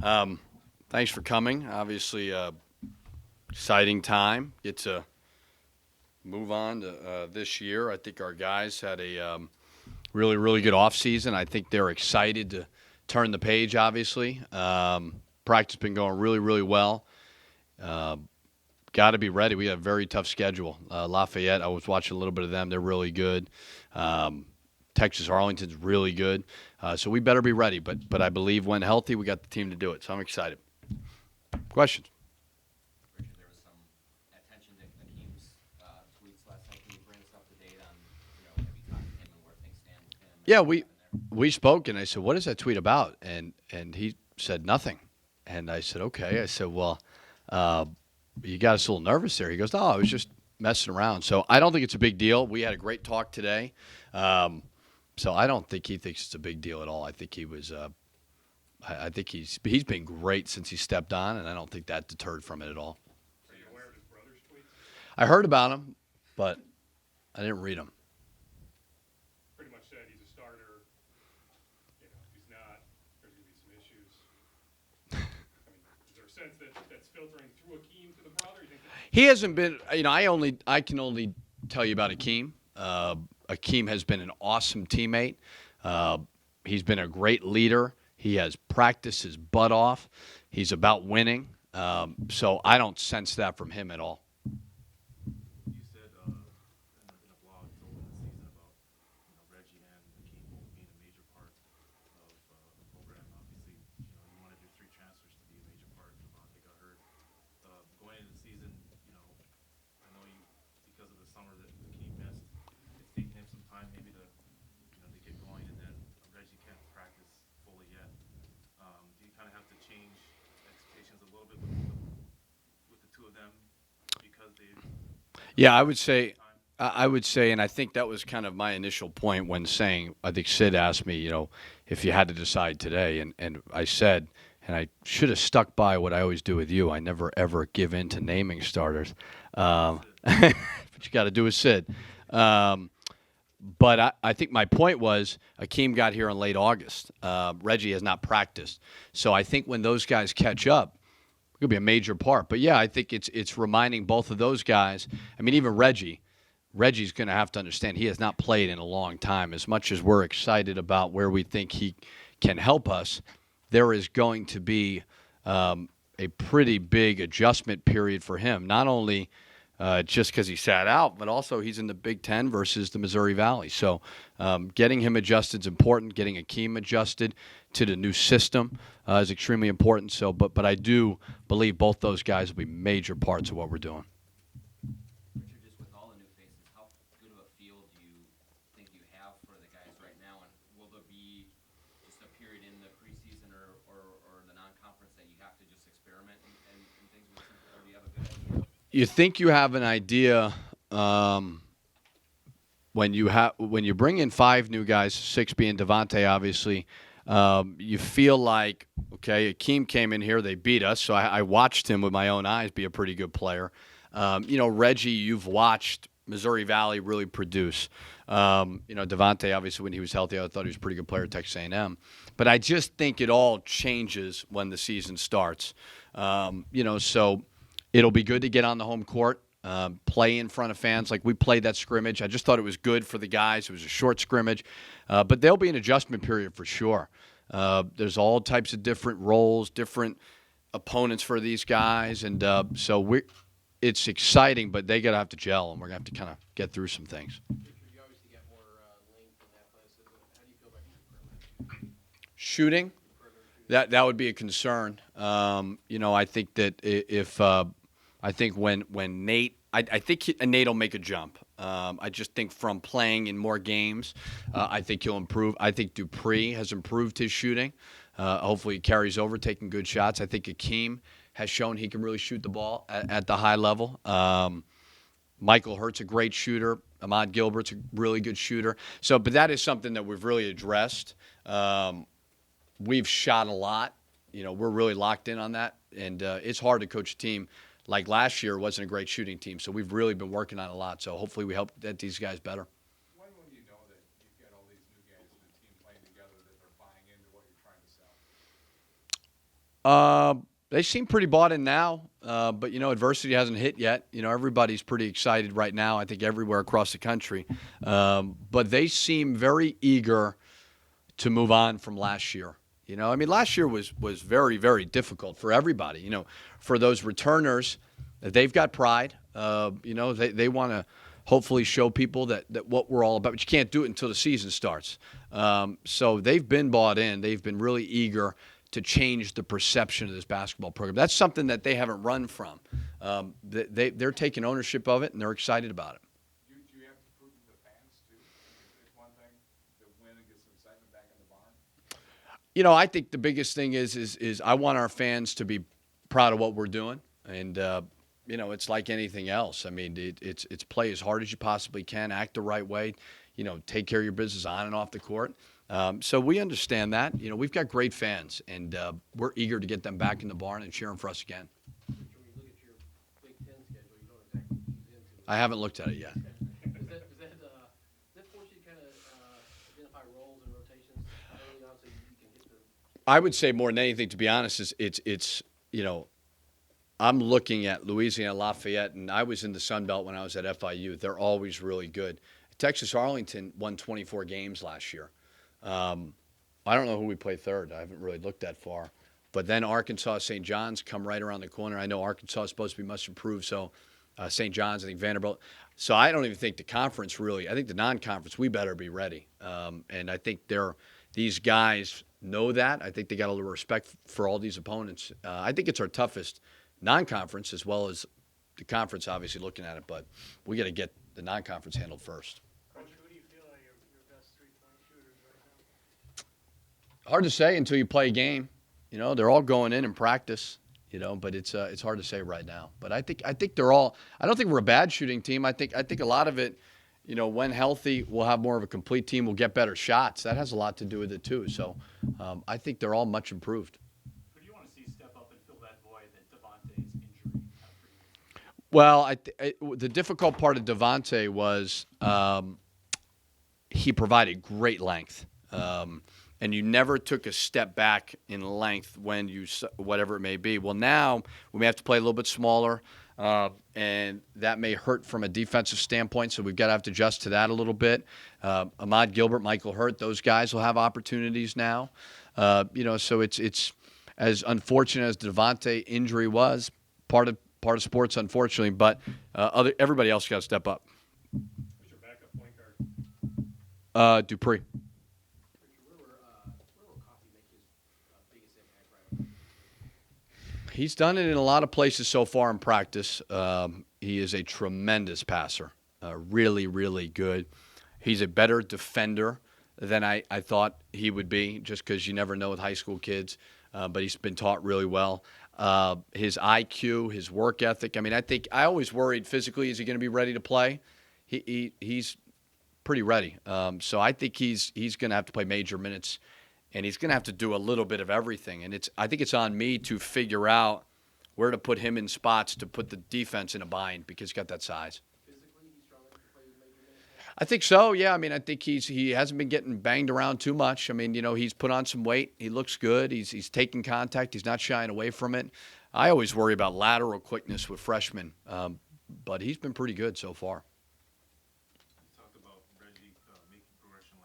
Um, Thanks for coming. Obviously, exciting time. Get to move on to this year. I think our guys had a really, really good offseason. I think they're excited to turn the page, obviously. Practice been going really, really well. Uh, Got to be ready. We have a very tough schedule. Lafayette, I was watching a little bit of them. They're really good. Um, Texas Arlington's really good. So we better be ready. But I believe when healthy, we got the team to do it. So I'm excited. Questions? Richard, there was some attention to Akeem's tweets last night. Can you bring us up to date on, have you talked to him and where things stand with him and Yeah, what we happened there? we spoke, and I said, "What is that tweet about?" And he said nothing. And I said, "Okay." I said, "Well, uh, you got us a little nervous there." He goes, "No, I was just messing around." So I don't think it's a big deal. We had a great talk today. Um, so I don't think he thinks it's a big deal at all. I think he was. I think he's been great since he stepped on, and I don't think that deterred from it at all. Are you aware of his brother's tweets? I heard about him, but I didn't read them. Pretty much said he's a starter. If he's not, there's going to be some issues. Is there a sense that that's filtering through Akeem to the brother? You think He hasn't been. I can only tell you about Akeem. Akeem has been an awesome teammate. He's been a great leader. He has practiced his butt off. He's about winning. So I don't sense that from him at all. You said in a blog to open the season about Reggie and Akeem both being a major part of the program. Obviously, you wanted your three transfers to be a major part. Devontae got hurt. Going into the season, I know you because of the summer that Akeem missed. It's taken him some time maybe to get going, and then Reggie can't practice fully yet. Do you kind of have to change expectations a little bit with the two of them because they Yeah, I missed would say. time? I would say, and I think that was kind of my initial point when saying, I think Sid asked me, if you had to decide today. And I said, and I should have stuck by what I always do with you. I never, ever give in to naming starters. But you got to do with Sid. But I think my point was Akeem got here in late August. Reggie has not practiced. So I think when those guys catch up, it could be a major part. But yeah, I think it's reminding both of those guys. I mean, even Reggie. Reggie's going to have to understand he has not played in a long time. As much as we're excited about where we think he can help us, there is going to be a pretty big adjustment period for him. Not only just because he sat out, but also he's in the Big Ten versus the Missouri Valley. So getting him adjusted is important. Getting Akeem adjusted to the new system is extremely important. So, but I do believe both those guys will be major parts of what we're doing. Richard, just with all the new faces, how good of a feel do you think you have for the guys right now? And will there be just a period in the preseason or the non-conference that you have to just experiment and things with them? Or do you have a good idea? You think you have an idea when you bring in five new guys, six being Devontae, obviously. You feel like, okay, Akeem came in here, they beat us, so I watched him with my own eyes be a pretty good player. Reggie, you've watched Missouri Valley really produce. Devontae, obviously, when he was healthy, I thought he was a pretty good player at Texas A&M. But I just think it all changes when the season starts. So it'll be good to get on the home court, play in front of fans. Like we played that scrimmage. I just thought it was good for the guys. It was a short scrimmage. But there'll be an adjustment period for sure. There's all types of different roles, different opponents for these guys. And it's exciting, but they got to have to gel, and we're going to have to kind of get through some things. Richard, you obviously get more length and athleticism. How do you feel about your perimeter Shooting, perimeter shooting? that would be a concern. I think that if I think when Nate, I think Nate will make a jump. I just think from playing in more games, I think he'll improve. I think Dupree has improved his shooting. Hopefully, he carries over, taking good shots. I think Akeem has shown he can really shoot the ball at the high level. Michael Hurt's a great shooter. Ahmad Gilbert's a really good shooter. But that is something that we've really addressed. We've shot a lot. We're really locked in on that, and it's hard to coach a team. Like last year, it wasn't a great shooting team, so we've really been working on a lot. So hopefully we help get these guys better. when will you know that you've got all these new guys in the team playing together that they're buying into what you're trying to sell? They seem pretty bought in now, but, adversity hasn't hit yet. Everybody's pretty excited right now, I think, everywhere across the country. But they seem very eager to move on from last year. Last year was very, very difficult for everybody. For those returners, they've got pride. They want to hopefully show people that what we're all about. But you can't do it until the season starts. So they've been bought in. They've been really eager to change the perception of this basketball program. That's something that they haven't run from. They're taking ownership of it, and they're excited about it. Do you have to prove to the fans, too? It's one thing to win and get some excitement back in the barn. I think the biggest thing is I want our fans to be proud of what we're doing. And, it's like anything else. It's play as hard as you possibly can, act the right way, take care of your business on and off the court. So we understand that. We've got great fans, and we're eager to get them back in the barn and cheering for us again. When you look at your Big Ten schedule, you don't exactly ease into it. I haven't looked at it yet. Does that force you to kind of identify roles and rotations early on so you can get the? I would say more than anything, to be honest, is it's I'm looking at Louisiana Lafayette, and I was in the Sun Belt when I was at FIU. They're always really good. Texas Arlington won 24 games last year. I don't know who we play third. I haven't really looked that far. But then Arkansas, St. John's come right around the corner. I know Arkansas is supposed to be much improved, so St. John's, I think Vanderbilt. So I don't even think the conference really. I think the non-conference, we better be ready. And I think these guys know that. I think they got a little respect for all these opponents. I think it's our toughest non-conference as well as the conference, obviously, looking at it. But we got to get the non-conference handled first. Coach, who do you feel are your best three-point shooters right now? Hard to say until you play a game. They're all going in practice. But it's hard to say right now. But I think they're all. I don't think we're a bad shooting team. I think a lot of it, when healthy, we'll have more of a complete team. We'll get better shots. That has a lot to do with it too. So I think they're all much improved. Who do you want to see step up and fill that void that Devontae's injury has created? Well, the difficult part of Devontae was he provided great length. And you never took a step back in length when whatever it may be. Well, now we may have to play a little bit smaller, and that may hurt from a defensive standpoint, so we've got to have to adjust to that a little bit. Ahmad Gilbert, Michael Hurt, those guys will have opportunities now. So it's as unfortunate as the Devontae injury was, part of sports, unfortunately, but everybody else got to step up. Who's your backup point guard? Dupree. He's done it in a lot of places so far in practice. He is a tremendous passer, really, really good. He's a better defender than I thought he would be, just because you never know with high school kids. But he's been taught really well. His IQ, his work ethic. I always worried physically, is he going to be ready to play? He's pretty ready. So I think he's going to have to play major minutes. And he's going to have to do a little bit of everything. And I think it's on me to figure out where to put him in spots to put the defense in a bind because he's got that size. Physically, he's strong enough to play major minutes? I think so, yeah. I think he hasn't been getting banged around too much. He's put on some weight. He looks good. He's taking contact. He's not shying away from it. I always worry about lateral quickness with freshmen, but he's been pretty good so far. You talked about Reggie making progression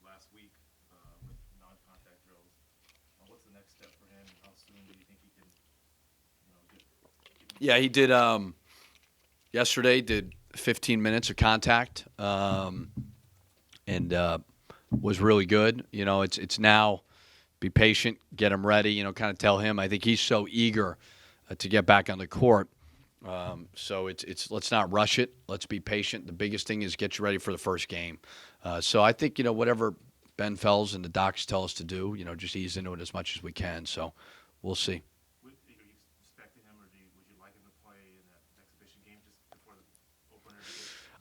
last week with non-contact drills. What's the next step for him? How soon do you think he can, get Yeah, he did. Yesterday, did 15 minutes of contact, and was really good. It's now be patient, get him ready. Kind of tell him. I think he's so eager to get back on the court. So it's let's not rush it. Let's be patient. The biggest thing is get you ready for the first game. So I think whatever Ben Fells and the docs tell us to do, just ease into it as much as we can. So we'll see. Are you expecting him, or would you like him to play in that exhibition game just before the opener?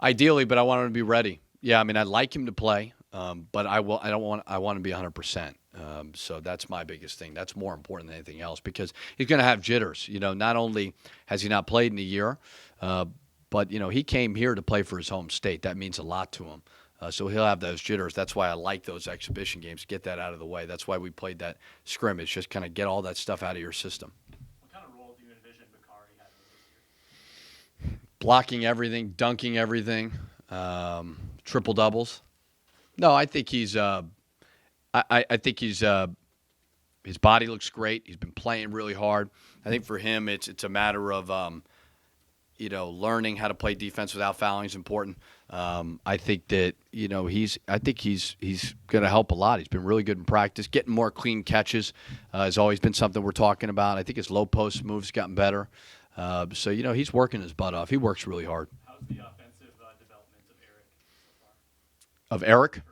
Ideally, but I want him to be ready. Yeah, I'd like him to play, but I want to be 100%. So that's my biggest thing. That's more important than anything else because he's going to have jitters. Not only has he not played in a year, but he came here to play for his home state. That means a lot to him. So he'll have those jitters. That's why I like those exhibition games. Get that out of the way. That's why we played that scrimmage. Just kind of get all that stuff out of your system. What kind of role do you envision Bakari having this year? Blocking everything, dunking everything, triple doubles. No, I think he's. I think he's. His body looks great. He's been playing really hard. I think for him, it's a matter of learning how to play defense without fouling is important. I think that he's going to help a lot. He's been really good in practice. Getting more clean catches has always been something we're talking about. I think his low post moves gotten better. So he's working his butt off. He works really hard. How's the offensive development of Eric so far? Of Eric,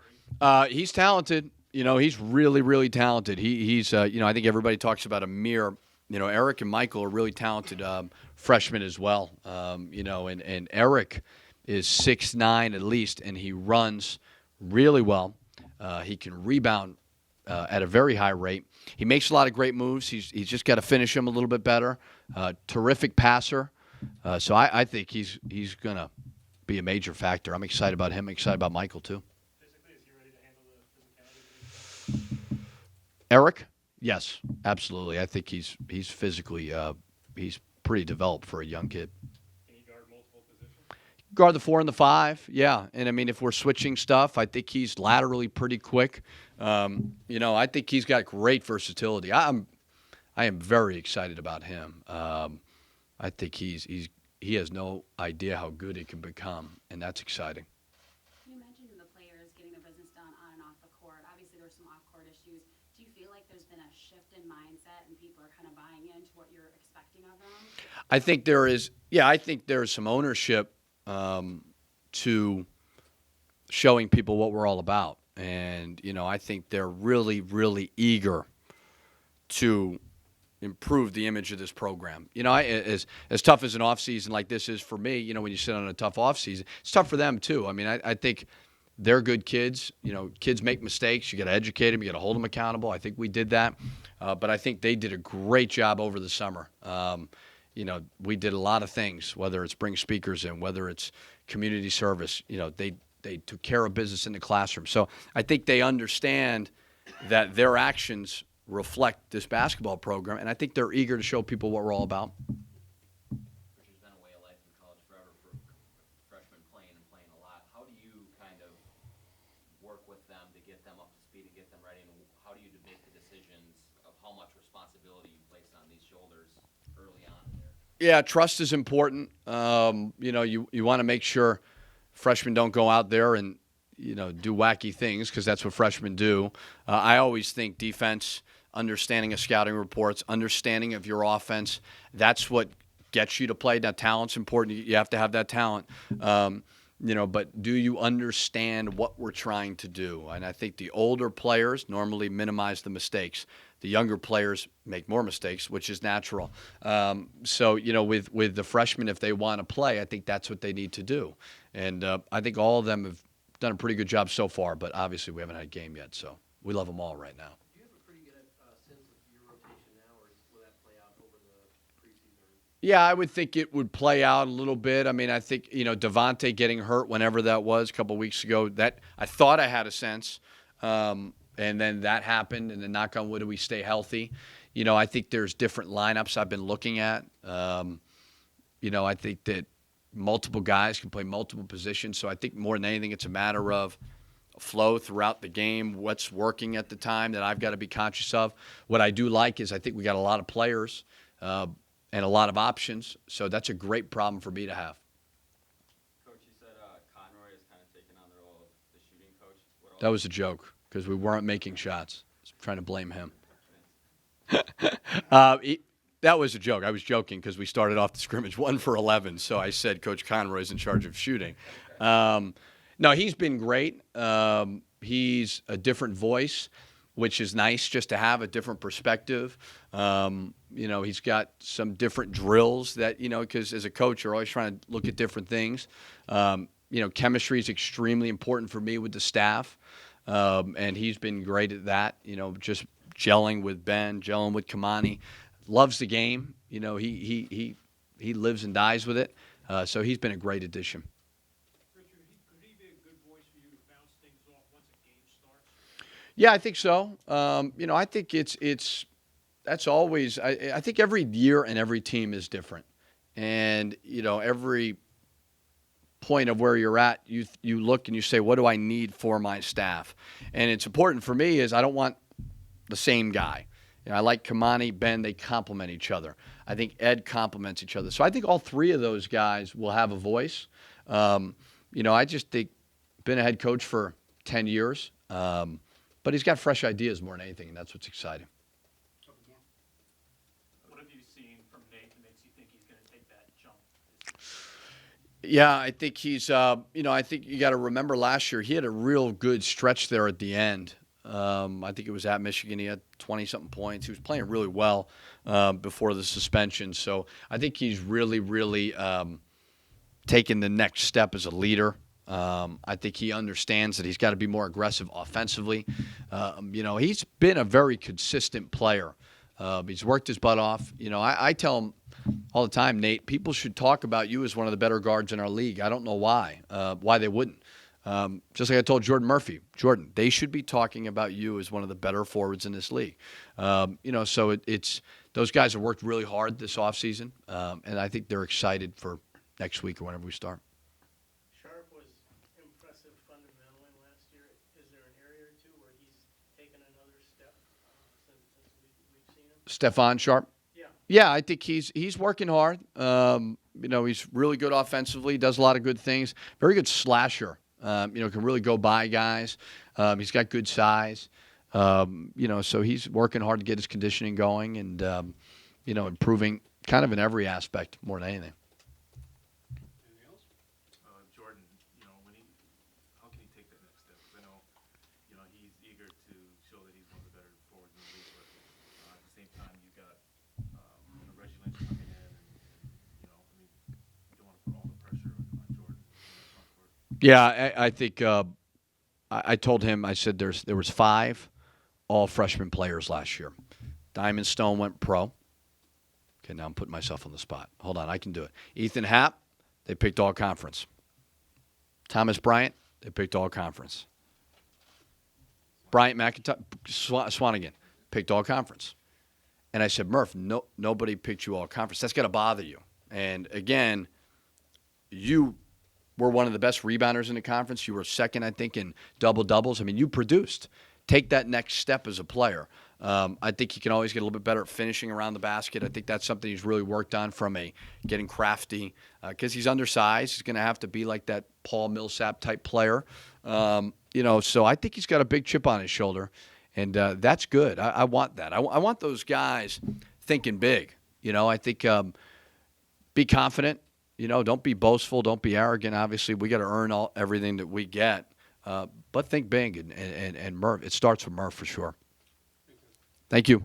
he's talented. He's really, really talented. He's I think everybody talks about Amir. Eric and Michael are really talented freshmen as well. And Eric is 6'9" at least, and he runs really well. He can rebound at a very high rate. He makes a lot of great moves. He's just got to finish them a little bit better. Terrific passer. So I think he's going to be a major factor. I'm excited about him. I'm excited about Michael too. Physically, is he ready to handle the physicality? Eric? Yes, absolutely. I think he's physically he's pretty developed for a young kid. Can he guard multiple positions? Guard the 4 and the 5, yeah. And I mean, if we're switching stuff, I think he's laterally pretty quick. I think he's got great versatility. I am very excited about him. I think he has no idea how good he can become, and that's exciting. You mentioned the players getting their business done on and off the court. Obviously, there's some off-court issues. Do you feel like there's been a shift in mindset and people are kind of buying into what you're expecting of them? I think there is. Yeah, I think there's some ownership to showing people what we're all about, and I think they're really, really eager to improve the image of this program. As tough as an off season like this is for me, when you sit on a tough off season, it's tough for them too. I mean, I think they're good kids. Kids make mistakes. You got to educate them. You got to hold them accountable. I think we did that, but I think they did a great job over the summer. We did a lot of things, whether it's bring speakers in, whether it's community service. They took care of business in the classroom. So I think they understand that their actions reflect this basketball program, and I think they're eager to show people what we're all about. Which has been a way of life in college forever for freshmen playing a lot. How do you kind of work with them to get them up to speed and get them ready? And how do you make the decisions of how much responsibility you place on these shoulders early on in there? Yeah, trust is important. You want to make sure freshmen don't go out there and do wacky things, because that's what freshmen do. I always think defense, understanding of scouting reports, understanding of your offense, that's what gets you to play. Now, talent's important. You have to have that talent. But do you understand what we're trying to do? And I think the older players normally minimize the mistakes. The younger players make more mistakes, which is natural. With the freshmen, if they want to play, I think that's what they need to do. And I think all of them have done a pretty good job so far, but obviously we haven't had a game yet, so we love them all right now. Do you have a pretty good sense of your rotation now, or will that play out over the preseason? Yeah, I would think it would play out a little bit. I mean, I think, Devontae getting hurt whenever that was a couple of weeks ago, that I thought I had a sense, and then that happened, and then knock on wood, we stay healthy. I think there's different lineups I've been looking at. I think that multiple guys can play multiple positions, so I think more than anything it's a matter of flow throughout the game, what's working at the time that I've got to be conscious of. What I do like is I think we got a lot of players and a lot of options, so that's a great problem for me to have. Coach, you said Conroy is kind of taking on the role of the shooting coach. That was a joke because we weren't making shots. I was trying to blame him. That was a joke. I was joking because we started off the scrimmage 1 for 11, so I said Coach Conroy's in charge of shooting. No, he's been great. He's a different voice, which is nice just to have a different perspective. He's got some different drills that, because as a coach, you're always trying to look at different things. Chemistry is extremely important for me with the staff, and he's been great at that, just gelling with Ben, gelling with Kamani. Loves the game. He lives and dies with it. So he's been a great addition. Richard, could he be a good voice for you to bounce Yeah, I think so. I think that's always. I think every year and every team is different, and every point of where you're at, you look and you say, what do I need for my staff? And it's important for me is I don't want the same guy. I like Kamani, Ben, they complement each other. I think Ed complements each other. So I think all three of those guys will have a voice. I just think been a head coach for 10 years, but he's got fresh ideas more than anything, and that's what's exciting. What have you seen from Nate that makes you think he's going to take that jump? Yeah, I think he's, I think you got to remember last year he had a real good stretch there at the end. I think it was at Michigan. He had 20-something points. He was playing really well before the suspension. So I think he's really, really taken the next step as a leader. I think he understands that he's got to be more aggressive offensively. He's been a very consistent player. He's worked his butt off. I tell him all the time, Nate, people should talk about you as one of the better guards in our league. I don't know why they wouldn't. Just like I told Jordan Murphy, Jordan, they should be talking about you as one of the better forwards in this league. So it's those guys have worked really hard this offseason, and I think they're excited for next week or whenever we start. Sharp was impressive fundamentally last year. Is there an area or two where he's taken another step since we've seen him? Stephon Sharp? Yeah, I think he's working hard. He's really good offensively, does a lot of good things. Very good slasher. Can really go by guys. He's got good size. So he's working hard to get his conditioning going and, improving kind of in every aspect more than anything. Anything else? Jordan, how can he take that next step? 'Cause I know, he's eager to show that he's one of the better forwards in the league, but at the same time, you got Reggie Lynch coming in, and you don't want to put all the pressure on Jordan in the front court. Yeah, I think I told him, I said there was 5 all-freshman players last year. Diamond Stone went pro. Okay, now I'm putting myself on the spot. Hold on, I can do it. Ethan Happ, they picked all-conference. Thomas Bryant, they picked all-conference. Bryant McIntyre, Swanigan, picked all-conference. And I said, Murph, nobody picked you all-conference. That's got to bother you. And, again, you were one of the best rebounders in the conference. You were second, I think, in double-doubles. You produced. Take that next step as a player. I think he can always get a little bit better at finishing around the basket. I think that's something he's really worked on from getting crafty. Because he's undersized. He's going to have to be like that Paul Millsap-type player. So I think he's got a big chip on his shoulder. And that's good. I want that. I want those guys thinking big. I think be confident. Don't be boastful. Don't be arrogant. Obviously, we got to earn everything that we get. But think big. And Murph, it starts with Murph for sure. Thank you.